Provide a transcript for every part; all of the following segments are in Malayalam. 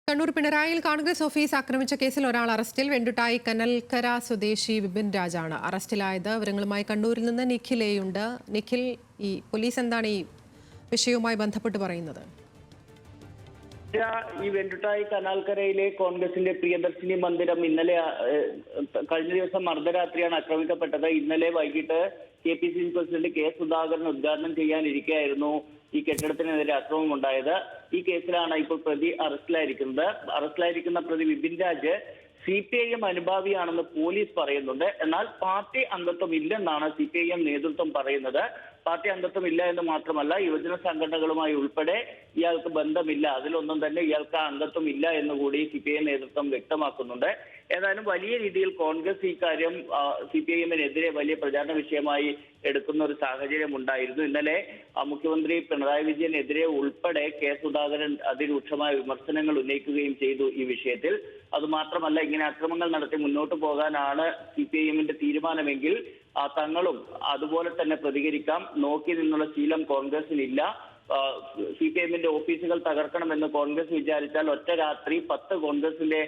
കണ്ണൂർ പിണറായിയിൽ കോൺഗ്രസ് ഓഫീസ് ആക്രമിച്ച കേസിൽ ഒരാൾ അറസ്റ്റിൽ. വെണ്ടുട്ടായി കനൽക്കര സ്വദേശി വിപിൻ രാജാണ് അറസ്റ്റിലായത്. വിവരങ്ങളുമായി കണ്ണൂരിൽ നിന്ന് നിഖിൽ ഉണ്ട്. നിഖിൽ, ഈ പോലീസ് എന്താണ് ഈ വിഷയവുമായി ബന്ധപ്പെട്ട് പറയുന്നത്? ഈ വെണ്ടുട്ടായി കനാൽക്കരയിലെ കോൺഗ്രസിന്റെ പ്രിയദർശിനി മന്ദിരം ഇന്നലെ കഴിഞ്ഞ ദിവസം അർദ്ധരാത്രിയാണ് ആക്രമിക്കപ്പെട്ടത്. ഇന്നലെ വൈകിട്ട് KPCC പ്രസിഡന്റ് K സുധാകരൻ ഉദ്ഘാടനം ചെയ്യാനിരിക്കെയായിരുന്നു ഈ കെട്ടിടത്തിനെതിരെ അക്രമം ഉണ്ടായത്. ഈ കേസിലാണ് ഇപ്പോൾ പ്രതി അറസ്റ്റിലായിരിക്കുന്നത്. അറസ്റ്റിലായിരിക്കുന്ന പ്രതി വിപിൻ രാജ് CPIM അനുഭാവിയാണെന്ന് പോലീസ് പറയുന്നുണ്ട്. എന്നാൽ പാർട്ടി അംഗത്വം ഇല്ലെന്നാണ് CPIM നേതൃത്വം പറയുന്നത്. പാർട്ടി അംഗത്വം ഇല്ല എന്ന് മാത്രമല്ല, യുവജന സംഘടനകളുമായി ഉൾപ്പെടെ ഇയാൾക്ക് ബന്ധമില്ല, അതിലൊന്നും തന്നെ ഇയാൾക്ക് അംഗത്വം ഇല്ല എന്നുകൂടി CPIM നേതൃത്വം വ്യക്തമാക്കുന്നുണ്ട്. ഏതായാലും വലിയ രീതിയിൽ കോൺഗ്രസ് ഈ കാര്യം CPIMനെതിരെ വലിയ പ്രചാരണ വിഷയമായി എടുക്കുന്ന ഒരു സാഹചര്യം ഉണ്ടായിരുന്നു. ഇന്നലെ മുഖ്യമന്ത്രി പിണറായി വിജയനെതിരെ ഉൾപ്പെടെ K സുധാകരൻ അതിരൂക്ഷമായ വിമർശനങ്ങൾ ഉന്നയിക്കുകയും ചെയ്തു ഈ വിഷയത്തിൽ. അതുമാത്രമല്ല, ഇങ്ങനെ അക്രമങ്ങൾ നടത്തി മുന്നോട്ട് പോകാനാണ് CPIMന്റെ തീരുമാനമെങ്കിൽ തങ്ങളും അതുപോലെ തന്നെ പ്രതികരിക്കാം. നോക്കി നിന്നുള്ള ശീലം കോൺഗ്രസിനില്ല. CPIMന്റെ ഓഫീസുകൾ തകർക്കണമെന്ന് കോൺഗ്രസ് വിചാരിച്ചാൽ ഒറ്റ രാത്രി 10 കോൺഗ്രസിന്റെ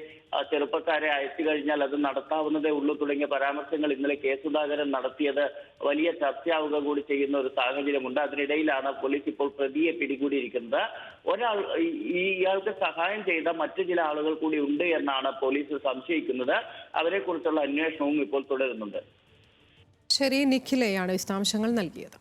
ചെറുപ്പക്കാരെ അയച്ചു കഴിഞ്ഞാൽ അത് നടത്താവുന്നതേ ഉള്ളൂ തുടങ്ങിയ പരാമർശങ്ങൾ ഇന്നലെ K സുധാകരൻ നടത്തിയത് വലിയ ചർച്ചയാവുക കൂടി ചെയ്യുന്ന ഒരു സാഹചര്യമുണ്ട്. അതിനിടയിലാണ് പോലീസ് ഇപ്പോൾ പ്രതിയെ പിടികൂടിയിരിക്കുന്നത്. ഇയാൾക്ക് സഹായം ചെയ്ത മറ്റു ചില ആളുകൾ കൂടി ഉണ്ട് എന്നാണ് പോലീസ് സംശയിക്കുന്നത്. അവരെ കുറിച്ചുള്ള അന്വേഷണവും ഇപ്പോൾ തുടരുന്നുണ്ട്. ശരി, നിഖിലയാണ് വിശദാംശങ്ങൾ നൽകിയത്.